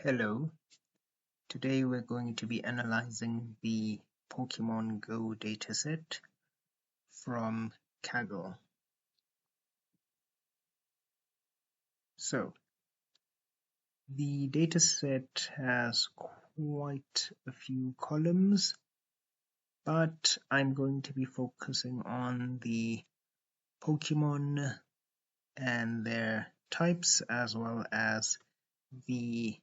Hello, today we're going to be analyzing the Pokemon Go dataset from Kaggle. So, the dataset has quite a few columns, but I'm going to be focusing on the Pokemon and their types as well as the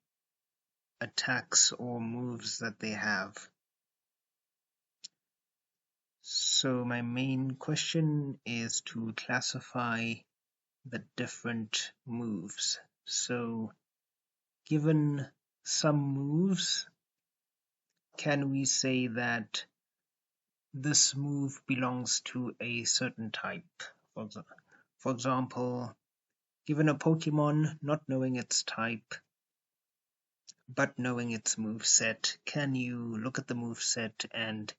attacks or moves that they have. So my main question is to classify the different moves. So given some moves, can we say that this move belongs to a certain type? For example, given a Pokemon, not knowing its type, but knowing its move set, can you look at the move set and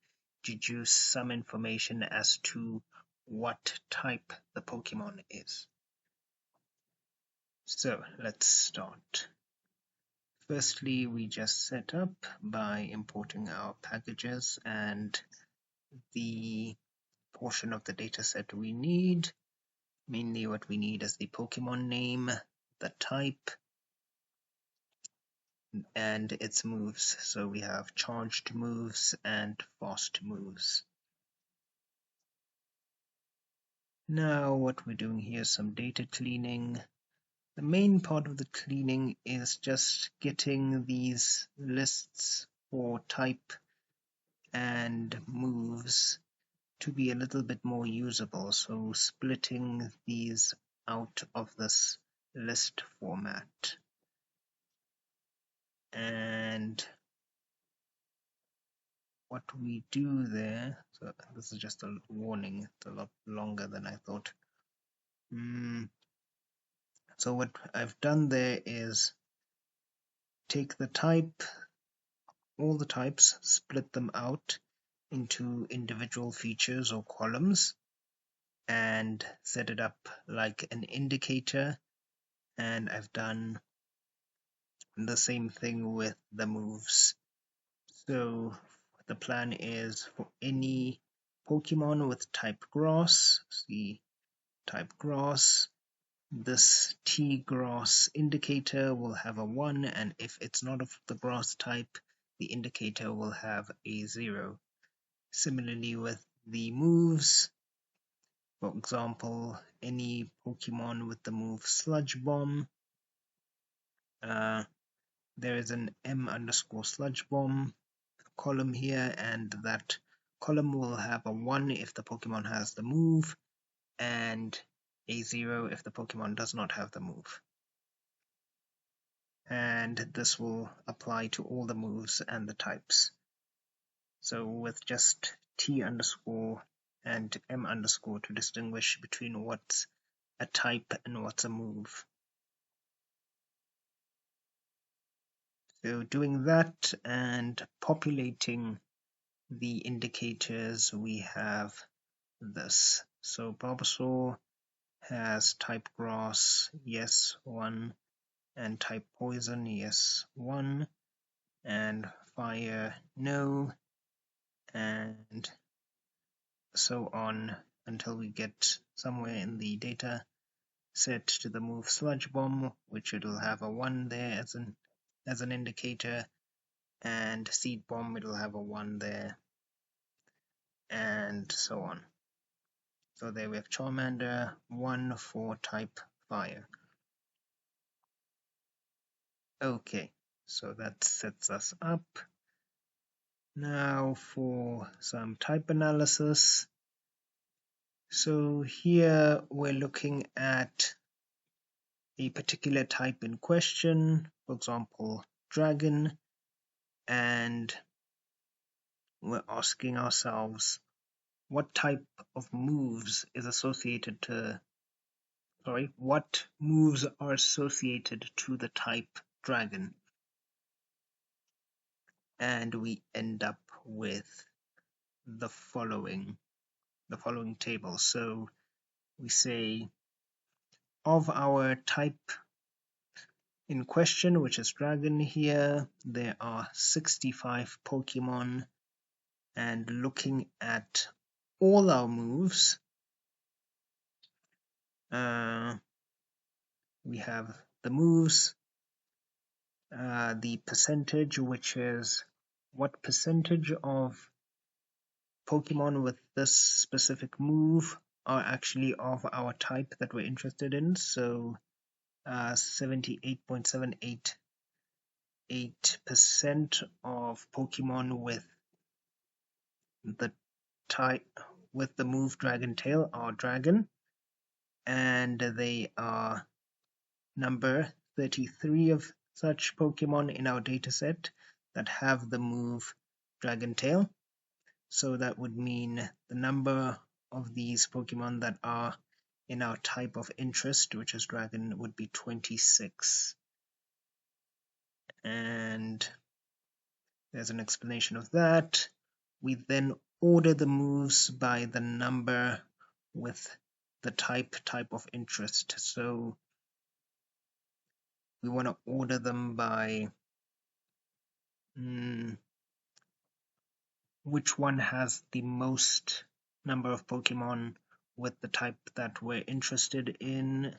deduce some information as to what type the Pokemon is? So let's start. Firstly, we just set up by importing our packages and the portion of the dataset we need. Mainly what we need is the Pokemon name, the type, and its moves. So we have charged moves and fast moves. Now what we're doing here is some data cleaning. The main part of the cleaning is just getting these lists for type and moves to be a little bit more usable, so splitting these out of this list format. And what we do there, so this is just a warning, it's a lot longer than I thought. So what I've done there is take the type, all the types, split them out into individual features or columns and set it up like an indicator, and I've done the same thing with the moves. So the plan is for any Pokemon with type grass, see type grass, this T grass indicator will have a 1, and if it's not of the grass type, the indicator will have a 0. Similarly with the moves, for example, any Pokemon with the move Sludge Bomb, there is an M_Sludge Bomb column here, and that column will have a 1 if the Pokemon has the move, and a 0 if the Pokemon does not have the move. And this will apply to all the moves and the types. So with just T underscore and M underscore to distinguish between what's a type and what's a move. So doing that and populating the indicators, we have this. So Bulbasaur has type grass, yes, 1, and type poison, yes, 1, and fire, no, and so on until we get somewhere in the data set to the move Sludge Bomb, which it'll have a 1 there as an indicator, and Seed Bomb, it'll have a 1 there, and so on. So there we have Charmander, 1 for type fire. Okay, so that sets us up. Now for some type analysis. So here we're looking at a particular type in question, for example, dragon, and we're asking ourselves what type of moves is associated to, what moves are associated to the type dragon. And we end up with the following table. So we say of our type in question, which is Dragon here. There are 65 Pokemon, and looking at all our moves, we have the moves, the percentage, which is what percentage of Pokemon with this specific move are actually of our type that we're interested in. So 78.788% of Pokemon the type with the move Dragon Tail are dragon, and they are number 33 of such Pokemon in our dataset that have the move Dragon Tail. So that would mean the number of these Pokemon that are in our type of interest, which is Dragon, would be 26. And there's an explanation of that. We then order the moves by the number with the type of interest. So we want to order them by which one has the most number of Pokemon with the type that we're interested in,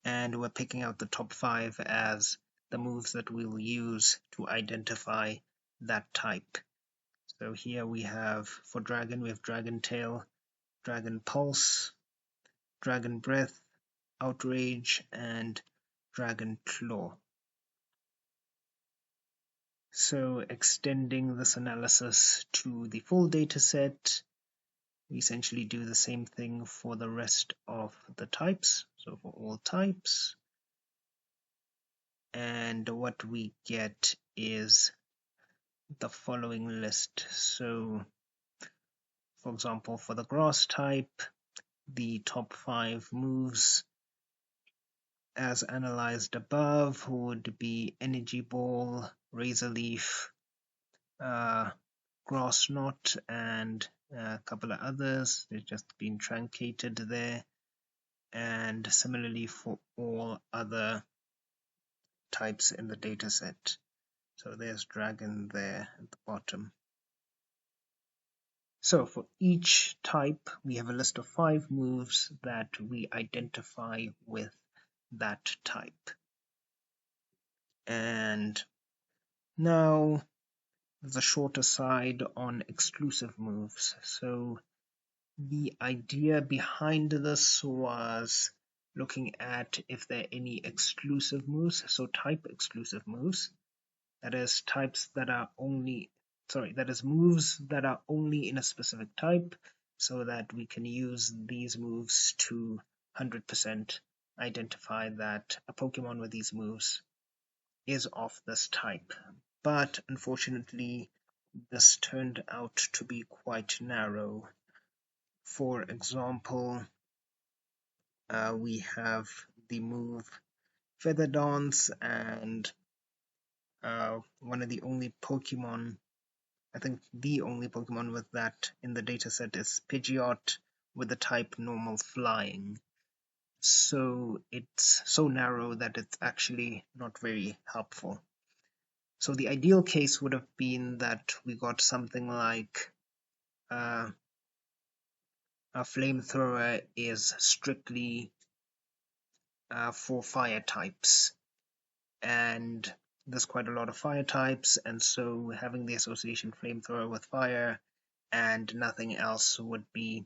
and we're picking out the top 5 as the moves that we'll use to identify that type. So here we have, for Dragon, we have Dragon Tail, Dragon Pulse, Dragon Breath, Outrage, and Dragon Claw. So extending this analysis to the full dataset, we essentially do the same thing for the rest of the types. So for all types, and what we get is the following list. So for example, for the grass type, the top 5 moves as analyzed above would be Energy Ball, Razor Leaf, Grass Knot, and a couple of others. They've just been truncated there. And similarly for all other types in the dataset. So there's Dragon there at the bottom. So for each type, we have a list of 5 moves that we identify with that type. And now there's a short aside on exclusive moves. So the idea behind this was looking at if there are any exclusive moves, so type exclusive moves. That is moves that are only in a specific type, so that we can use these moves to 100% identify that a Pokemon with these moves is of this type. But unfortunately, this turned out to be quite narrow. For example, we have the move Feather Dance, and one of the only Pokemon, I think the only Pokemon with that in the dataset is Pidgeot with the type normal flying. So it's so narrow that it's actually not very helpful. So the ideal case would have been that we got something like a flamethrower is strictly for fire types, and there's quite a lot of fire types, and so having the association flamethrower with fire and nothing else would be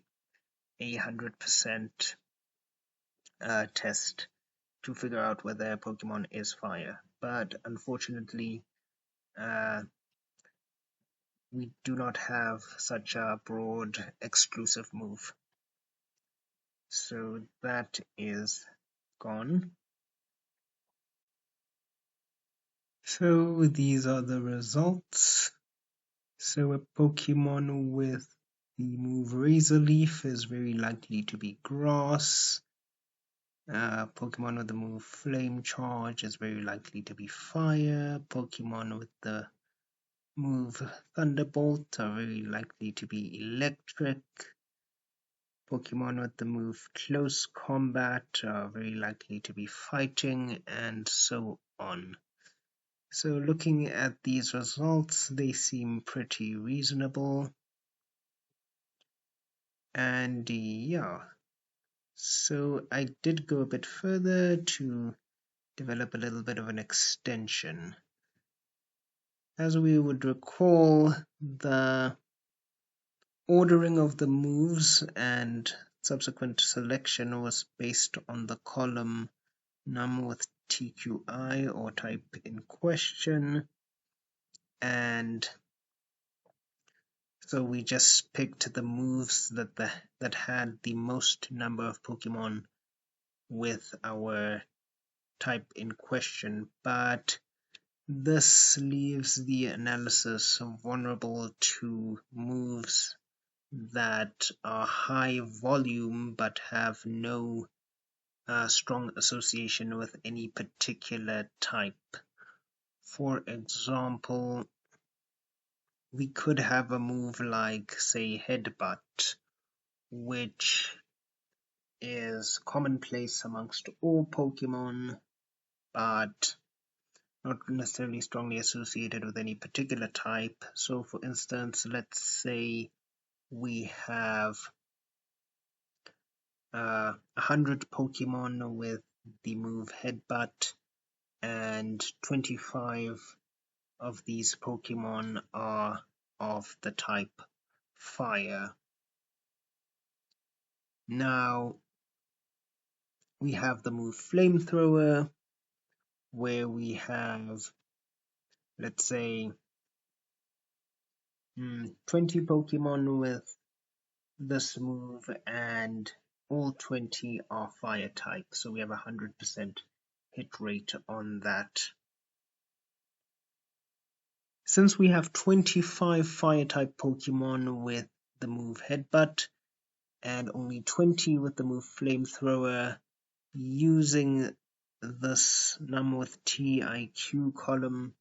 100% test to figure out whether a Pokemon is fire. But unfortunately, we do not have such a broad exclusive move. So that is gone. So these are the results. So a Pokemon with the move Razor Leaf is very likely to be grass. Pokemon with the move Flame Charge is very likely to be fire. Pokemon with the move Thunderbolt are very likely to be electric. Pokemon with the move Close Combat are very likely to be fighting, and so on. So looking at these results, they seem pretty reasonable. And yeah, so I did go a bit further to develop a little bit of an extension. As we would recall, the ordering of the moves and subsequent selection was based on the column num with TQI, or type in question, and so we just picked the moves that had the most number of Pokemon with our type in question, but this leaves the analysis vulnerable to moves that are high volume but have no strong association with any particular type. For example, we could have a move like, say, Headbutt, which is commonplace amongst all Pokemon, but not necessarily strongly associated with any particular type. So for instance, let's say we have 100 Pokemon with the move Headbutt, and 25 of these Pokemon are of the type Fire. Now we have the move Flamethrower, where we have, let's say, 20 Pokemon with this move, and all 20 are Fire type, so we have 100% hit rate on that. Since we have 25 Fire type Pokemon with the move Headbutt, and only 20 with the move Flamethrower, using this num with TIQ column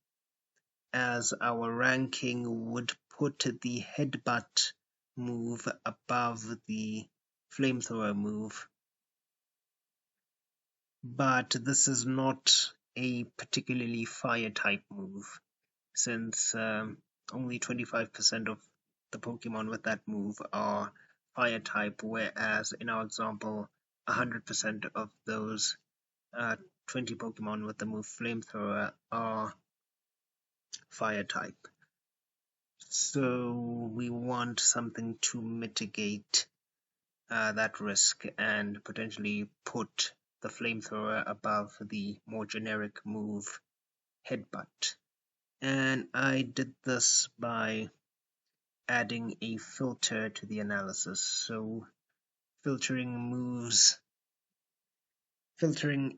as our ranking would put the Headbutt move above the Flamethrower move. But this is not a particularly Fire type move, since only 25% of the Pokemon with that move are Fire type, whereas in our example 100% of those 20 Pokemon with the move Flamethrower are Fire type. So we want something to mitigate that risk and potentially put the Flamethrower above the more generic move Headbutt. And I did this by adding a filter to the analysis. So filtering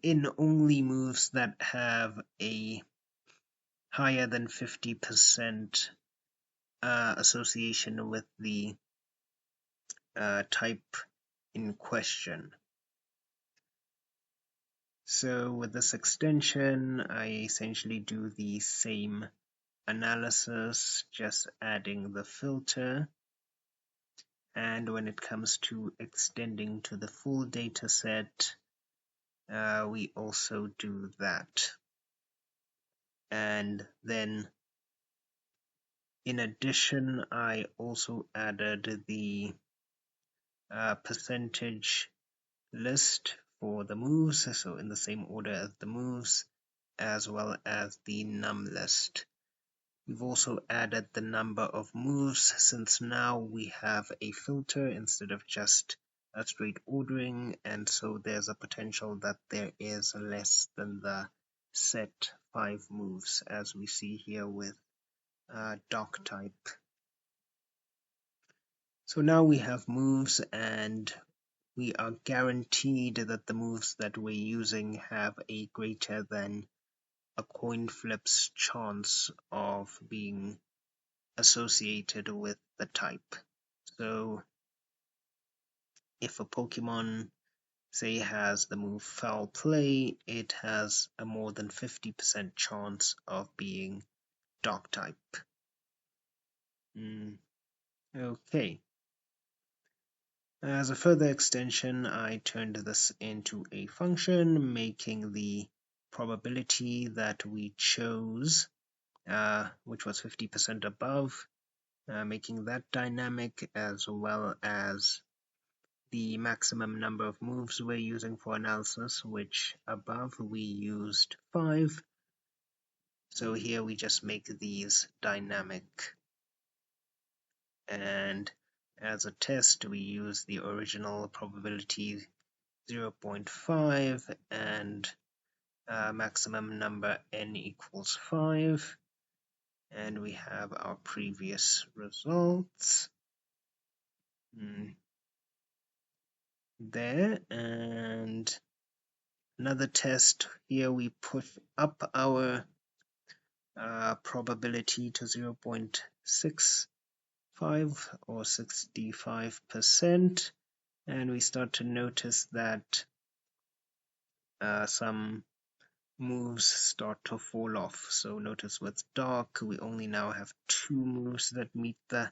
in only moves that have a higher than 50% association with the type in question. So with this extension, I essentially do the same analysis, just adding the filter. And when it comes to extending to the full data set, we also do that. And then in addition, I also added the percentage list for the moves, so in the same order as the moves, as well as the num list. We've also added the number of moves, since now we have a filter instead of just a straight ordering, and so there's a potential that there is less than the set 5 moves, as we see here with Dock type. So now we have moves, and we are guaranteed that the moves that we're using have a greater than a coin flip's chance of being associated with the type. So if a Pokemon, say, has the move Foul Play, it has a more than 50% chance of being Dark type. Okay. As a further extension, I turned this into a function, making the probability that we chose, which was 50% above, making that dynamic, as well as the maximum number of moves we're using for analysis, which above we used 5. So here we just make these dynamic. And as a test, we use the original probability 0.5 and maximum number n equals 5. And we have our previous results there. And another test here, we push up our probability to 0.65 or 65%, and we start to notice that some moves start to fall off. So notice with dark, we only now have 2 moves that meet the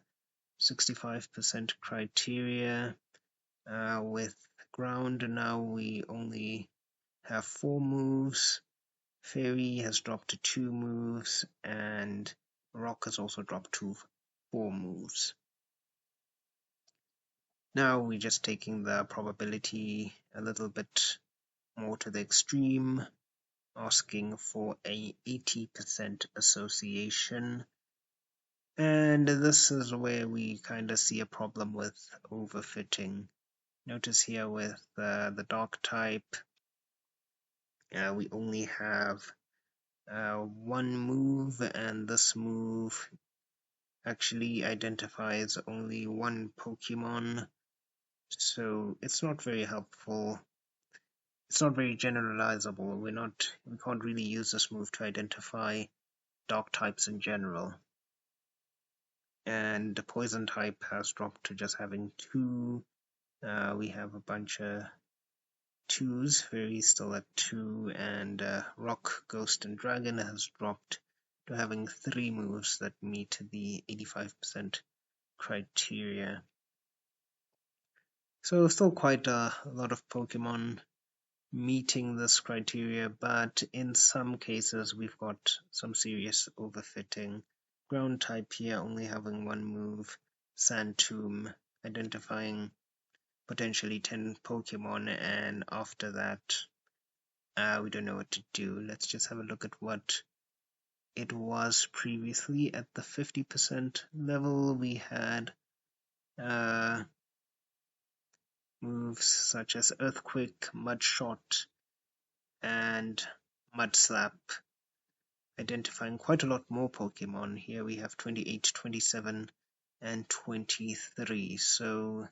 65% criteria. With ground, now we only have 4 moves. Fairy has dropped to 2 moves, and rock has also dropped to 4 moves. Now we're just taking the probability a little bit more to the extreme, asking for a 80% association. And this is where we kind of see a problem with overfitting. Notice here with the dark type, we only have 1 move, and this move actually identifies only 1 Pokemon, so it's not very helpful. It's not very generalizable. We can't really use this move to identify dark types in general. And the poison type has dropped to just having 2. We have a bunch of 2s, Fairy still at 2, and Rock, Ghost, and Dragon has dropped to having 3 moves that meet the 85% criteria. So still quite a lot of Pokemon meeting this criteria, but in some cases we've got some serious overfitting. Ground type here only having 1 move, Sand Tomb identifying potentially 10 Pokemon, and after that we don't know what to do. Let's just have a look at what it was previously. At the 50% level, we had moves such as Earthquake, Mud Shot, and Mud Slap, identifying quite a lot more Pokemon. Here we have 28, 27, and 23. So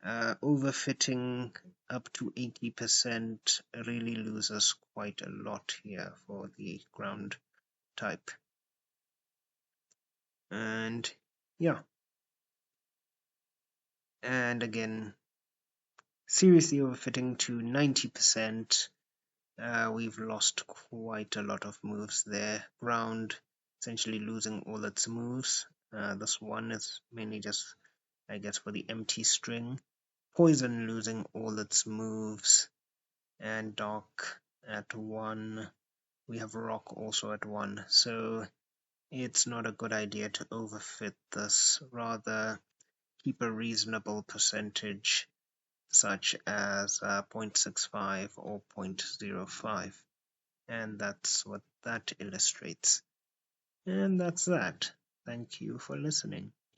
overfitting up to 80% really loses quite a lot here for the ground type. And yeah, and again, seriously overfitting to 90%. We've lost quite a lot of moves there. Ground essentially losing all its moves. This one is mainly just, I guess, for the empty string. Poison losing all its moves, and Dark at 1. We have Rock also at 1. So it's not a good idea to overfit this. Rather keep a reasonable percentage, such as 0.65 or 0.05. And that's what that illustrates. And that's that. Thank you for listening.